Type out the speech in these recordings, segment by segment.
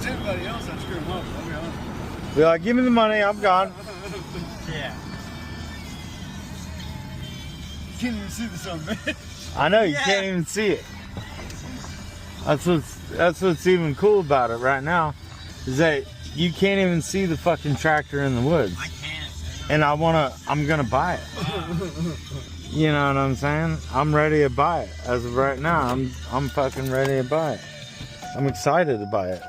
it's anybody else, I'd screw them up. I'll be honest. Be like, give me the money, I'm gone. Yeah. You can't even see the son of a bitch. I know, you can't even see it. That's what's even cool about it right now, is that you can't even see the fucking tractor in the woods. I can't. And I'm gonna buy it. You know what I'm saying? I'm ready to buy it. As of right now, I'm fucking ready to buy it. I'm excited to buy it.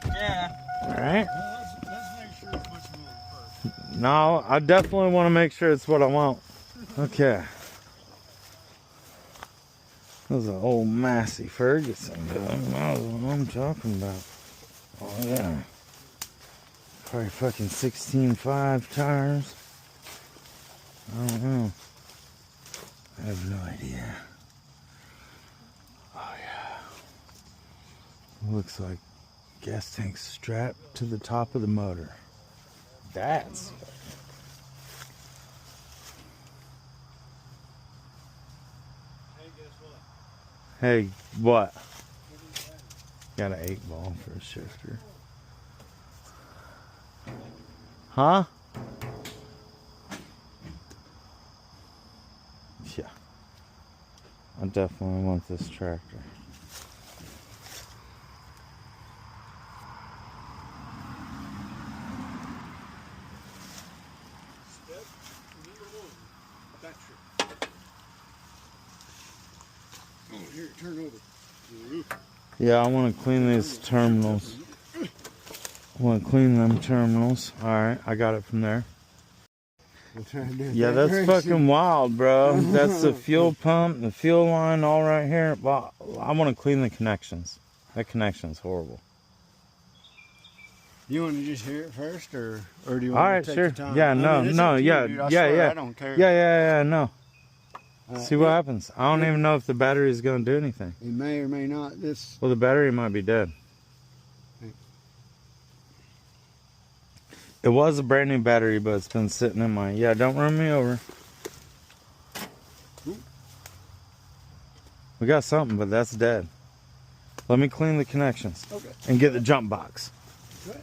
Yeah. Alright? Well, let's make sure it's what you want first. No, I definitely want to make sure it's what I want. Okay. That was an old Massey Ferguson gun. That was what I'm talking about. Oh yeah. Probably fucking 16.5 tires. I don't know. I have no idea. Oh yeah. Looks like gas tank strapped to the top of the motor. That's Hey, what? Got an 8-ball for a shifter. Huh? Yeah. I definitely want this tractor. Step number 1. Battery. Oh, here, turn over. Yeah, I want to clean these terminals. I want to clean them terminals. Alright, I got it from there. Yeah, that's fucking wild, bro. That's the fuel pump, the fuel line, all right here. Well, I want to clean the connections. That connection's horrible. You want to just hear it first, or do you All want right, to take sure. your time? Yeah, I mean, no, it's no, up to you, yeah, dude. I yeah, swear, yeah. I don't care. Yeah, no. See what it, happens. I don't even know if the battery's going to do anything. It may or may not. Well, the battery might be dead. It was a brand new battery, but it's been sitting in my... Yeah, don't run me over. We got something, but that's dead. Let me clean the connections. Okay. And get the jump box. Good.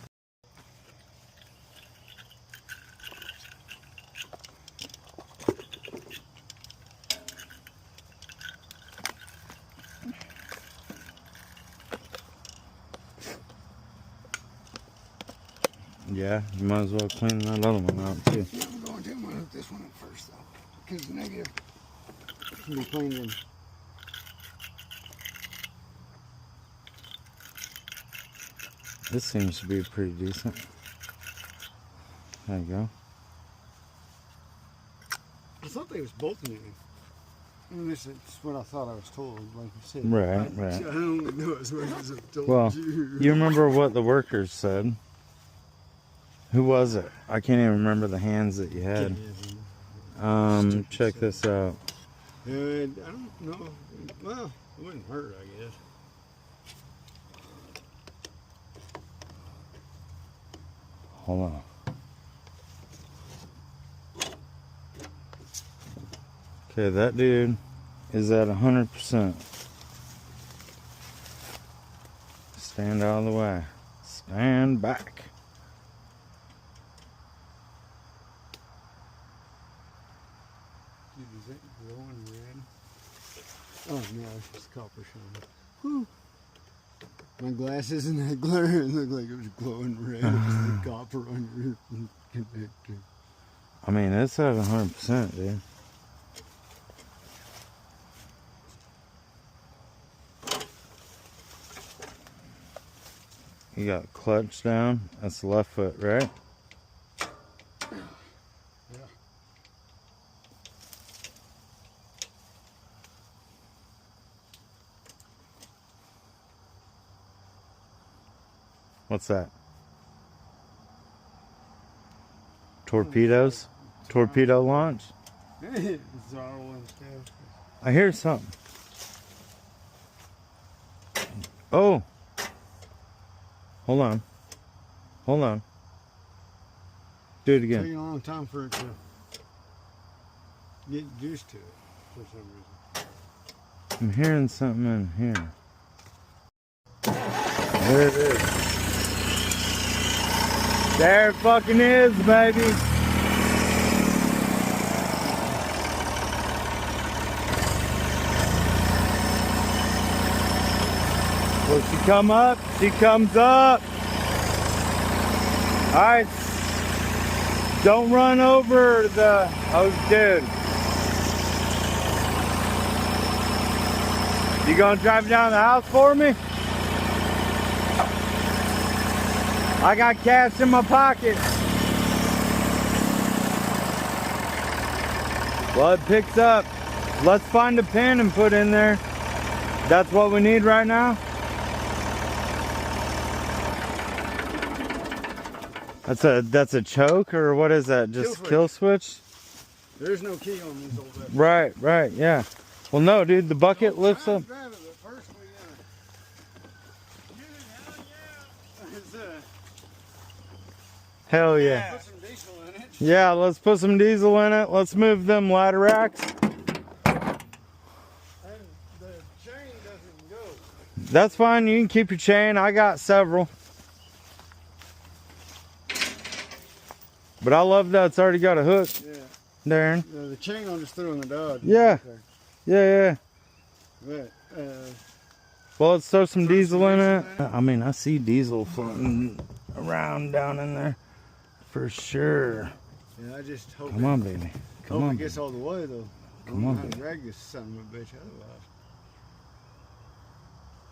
Yeah, you might as well clean that other one out too. Yeah, I'm going to hook this one up first, though. Because the negative can be cleaned in. This seems to be pretty decent. There you go. I thought they was bolting it. And this is what I thought I was told, like you said. Right. I don't know as much as I told Well, you. you remember what the workers said? Who was it? I can't even remember the hands that you had. Check this out. I don't know. Well, it wouldn't hurt, I guess. Hold on. Okay, that dude is at 100%. Stand out of the way. Stand back. Dude, is that glowing red? Oh no, it's just copper shine. Whew. My glasses and that glare, it looked like it was glowing red. It was the copper on your connector. I mean, it's at 100%, dude. You got clutch down. That's the left foot, right? Yeah. What's that? Torpedoes? Torpedo launch? It's all one stuff. I hear something. Oh! Hold on. Hold on. Do it It's again. taking a long time for it to get used to it for some reason. I'm hearing something in here. There it is. There it fucking is, baby. Will she come up? She comes up. Alright. Don't run over the... Oh, dude. You gonna drive down the house for me? I got cash in my pocket. Well, it picks up. Let's find a pin and put in there. That's what we need right now. That's a choke, or what is that? Just kill switch? There's no key on these old vehicles. Right, yeah. Well, no, dude, the bucket lifts up. Hell yeah. Put some diesel in it. Yeah, let's put some diesel in it. Let's move them ladder racks. And the chain doesn't go. That's fine. You can keep your chain. I got several. But I love that it's already got a hook. Yeah. Darren. The chain I'll just throw in the Dodge. Yeah. Yeah. But, well, let's throw some diesel in it. I mean, I see diesel floating around down in there. For sure. Yeah, I just hope. Come on, baby. Come on. It gets all the way though. Come on, baby. Drag this son of a bitch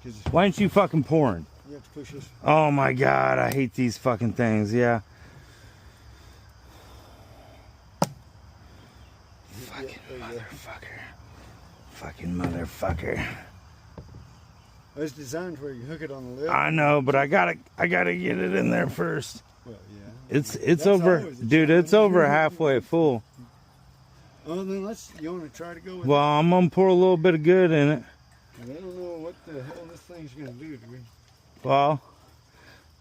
otherwise. Why aren't you fucking pouring? You have to push this. Oh my god, I hate these fucking things. Yeah. Fucking motherfucker. Fucking motherfucker. It's designed where you hook it on the lip. I know, but I gotta get it in there first. Well, yeah. It's over, dude. It's over halfway full. Oh, then you want to try to go with Well, I'm gonna pour a little bit of good in it. I don't know what the hell this thing's gonna do to me. Well,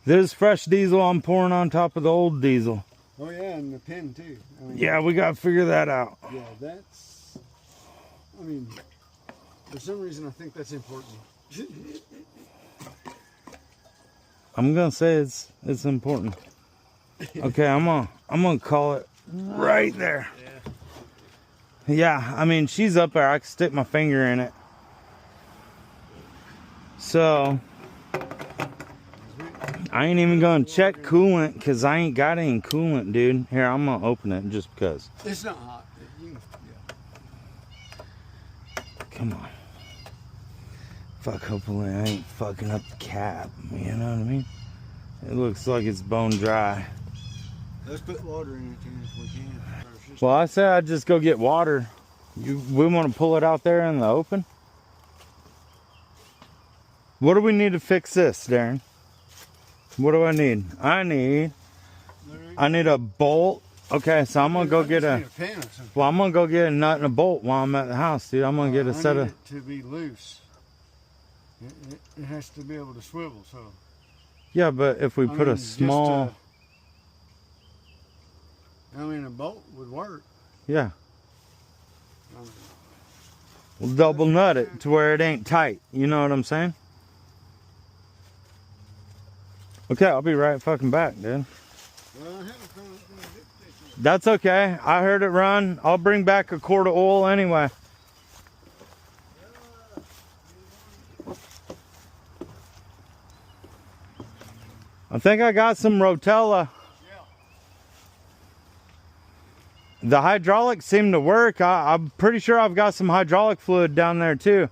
there's fresh diesel I'm pouring on top of the old diesel. Oh yeah, and the pin too. I mean, Yeah, we gotta figure that out. Yeah, that's. I mean, for some reason I think that's important. I'm gonna say it's important. Okay, I'm gonna call it right there. Yeah, I mean she's up there. I can stick my finger in it. So I ain't even gonna check coolant because I ain't got any coolant, dude. Here, I'm gonna open it just because. It's not hot. Yeah. Come on. Fuck, hopefully I ain't fucking up the cap. You know what I mean? It looks like it's bone dry. Let's put water in it too if we can. Well, I said I'd just go get water. We want to pull it out there in the open? What do we need to fix this, Darren? What do I need? I need a bolt. Okay, so I'm gonna go get a. Well, I'm gonna go get a nut and a bolt while I'm at the house, dude. I'm gonna get a set of. It to be loose. It has to be able to swivel, so. Yeah, but if we put a small. I mean, a bolt would work. Yeah. We'll double nut it to where it ain't tight. You know what I'm saying? Okay, I'll be right fucking back, dude. That's okay. I heard it run. I'll bring back a quart of oil anyway. I think I got some Rotella. The hydraulics seem to work. I'm pretty sure I've got some hydraulic fluid down there too.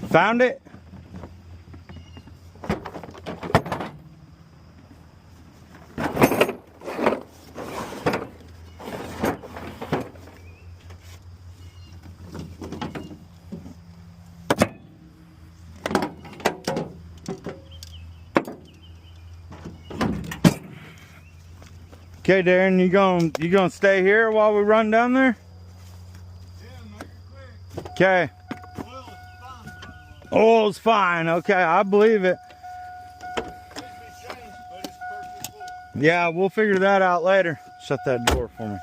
Found it? Okay, Darren, you gonna stay here while we run down there? Yeah, make it quick. Okay. Oil's fine. Okay, I believe it. Yeah, we'll figure that out later. Shut that door for me.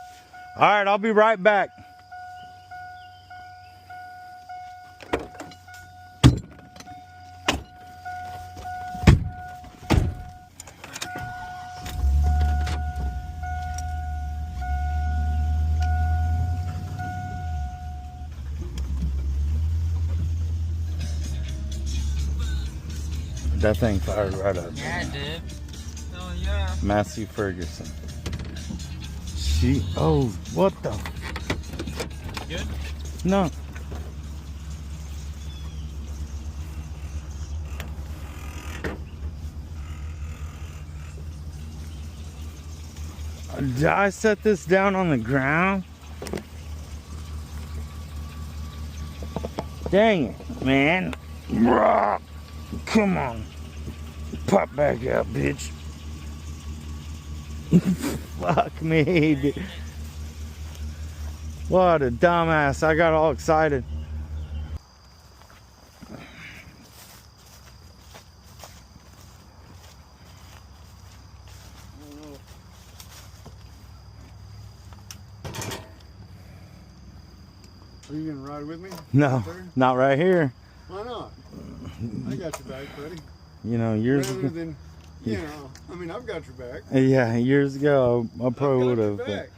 All right, I'll be right back. That thing fired right up. Yeah, it did. Oh, yeah. Massey Ferguson. Oh, what the? Good? No. Did I set this down on the ground? Dang it, man. Come on. Pop back out, bitch. Fuck me, dude. What a dumbass. I got all excited. Are you gonna ride with me? No, not right here. Why not? I got your back, buddy. You know, years Rather ago. than, you know, I mean, I've got your back. Yeah, years ago, I probably would have. Back.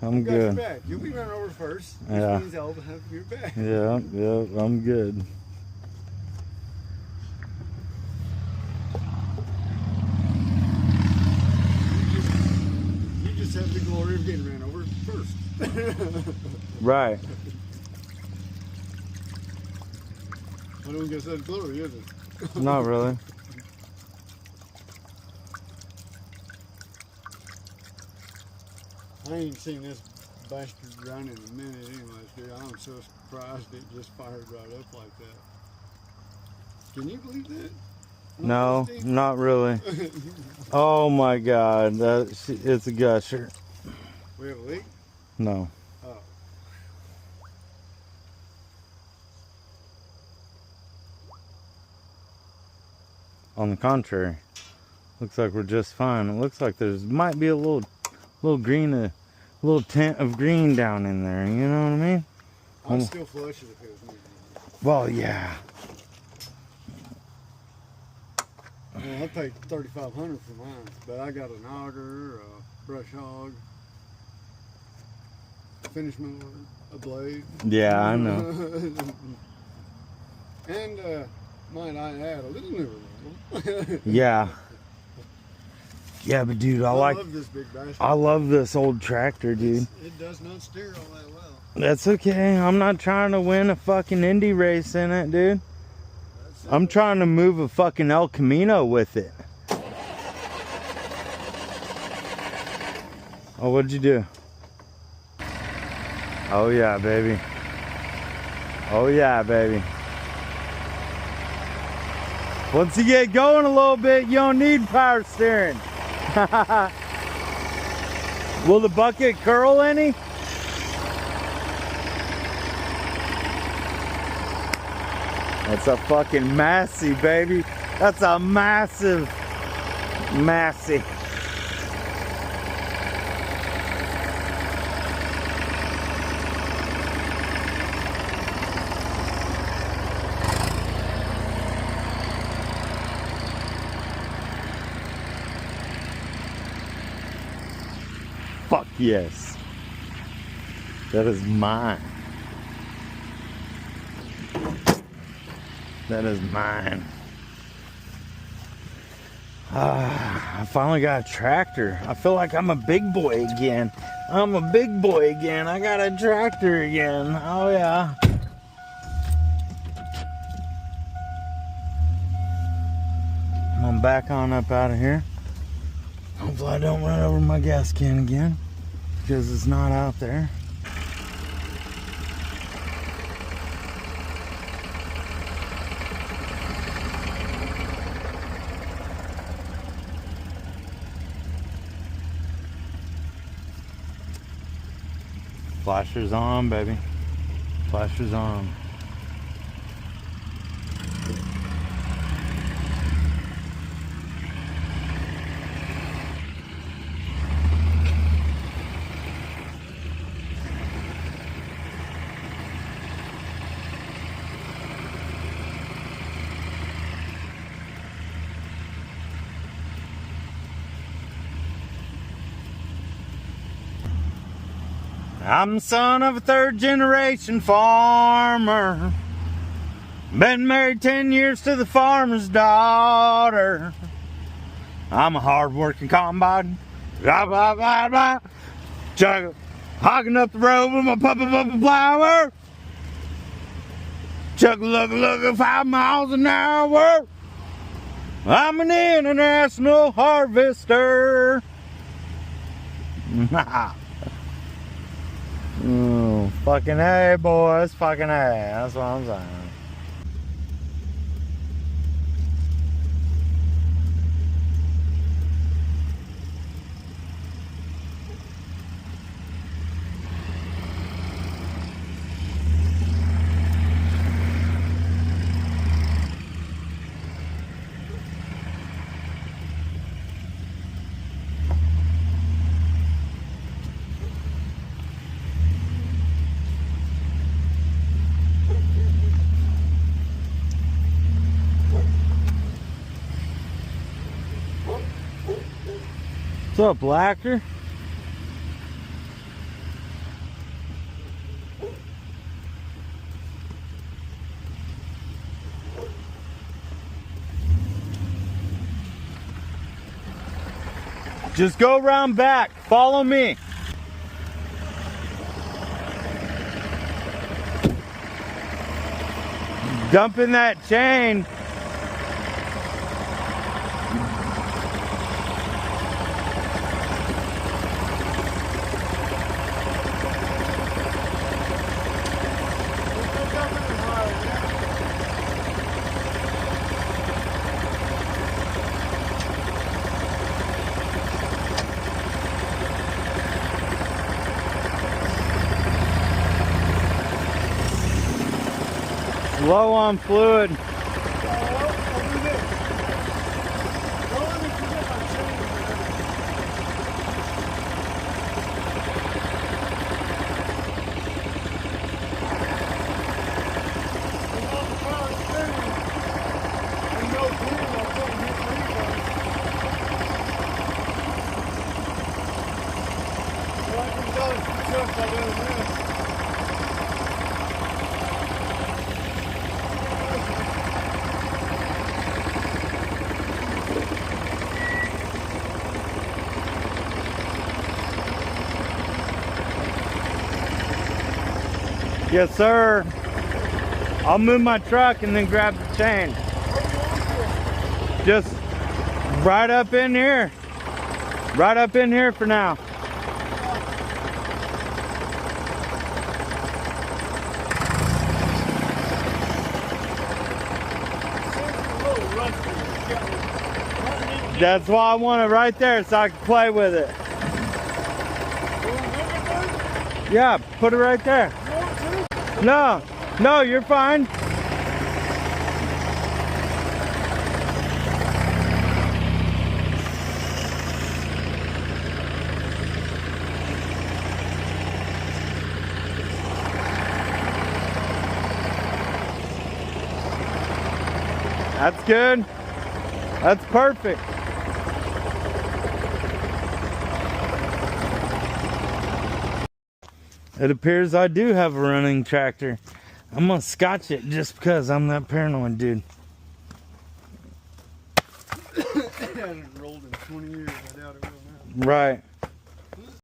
I'm I've got good. your back. You'll be running over first. Which Yeah. means I'll have your back. Yeah, I'm good. You just have the glory of getting ran over first. Right. I don't guess that's glory, is it? Not really. I ain't seen this bastard run in a minute anyways, dude. I'm so surprised it just fired right up like that. Can you believe that? No, not really. Oh my God, it's a gusher. We have a leak? No. Oh. On the contrary, looks like we're just fine. It looks like there's might be a little green, a little tint of green down in there. You know what I mean? I'd still flush it if it was me. Well, yeah. Well, I paid $3,500 for mine, but I got an auger, a brush hog, finish mower, a blade. Yeah, I know. And might I add a little newer model. Yeah. Yeah, but dude, I love this big bastard. I love this old tractor, dude. It does not steer all that well. That's okay. I'm not trying to win a fucking Indy race in it, dude. I'm trying to move a fucking El Camino with it. Oh, what'd you do? Oh yeah, baby. Oh yeah, baby. Once you get going a little bit, you don't need power steering. Will the bucket curl any? That's a fucking Massey, baby. That's a massive Massey. Fuck yes. That is mine. That is mine. I finally got a tractor. I feel like I'm a big boy again. I'm a big boy again. I got a tractor again. Oh yeah. I'm gonna back on up out of here. Hopefully I don't run over my gas can again, because it's not out there. Flashers on, baby. Flashers on. I'm the son of a third generation farmer. Been married 10 years to the farmer's daughter. I'm a hard-working combine. Blah, blah, blah, blah. Hogging up the road with my puppy flower. Chug-a-lug-a-lug 5 miles an hour. I'm an international harvester. Oh, fucking A, boys. Fucking A. That's what I'm saying. What's up, Blacker? Just go around back. Follow me. Dump in that chain. Low on fluid. Yes, sir. I'll move my truck and then grab the chain. Just right up in here. Right up in here for now. That's why I want it right there so I can play with it. Yeah, put it right there. No, no, you're fine. That's good. That's perfect. It appears I do have a running tractor. I'm gonna scotch it just because I'm that paranoid dude. It hasn't rolled in 20 years. I doubt it will now. Right.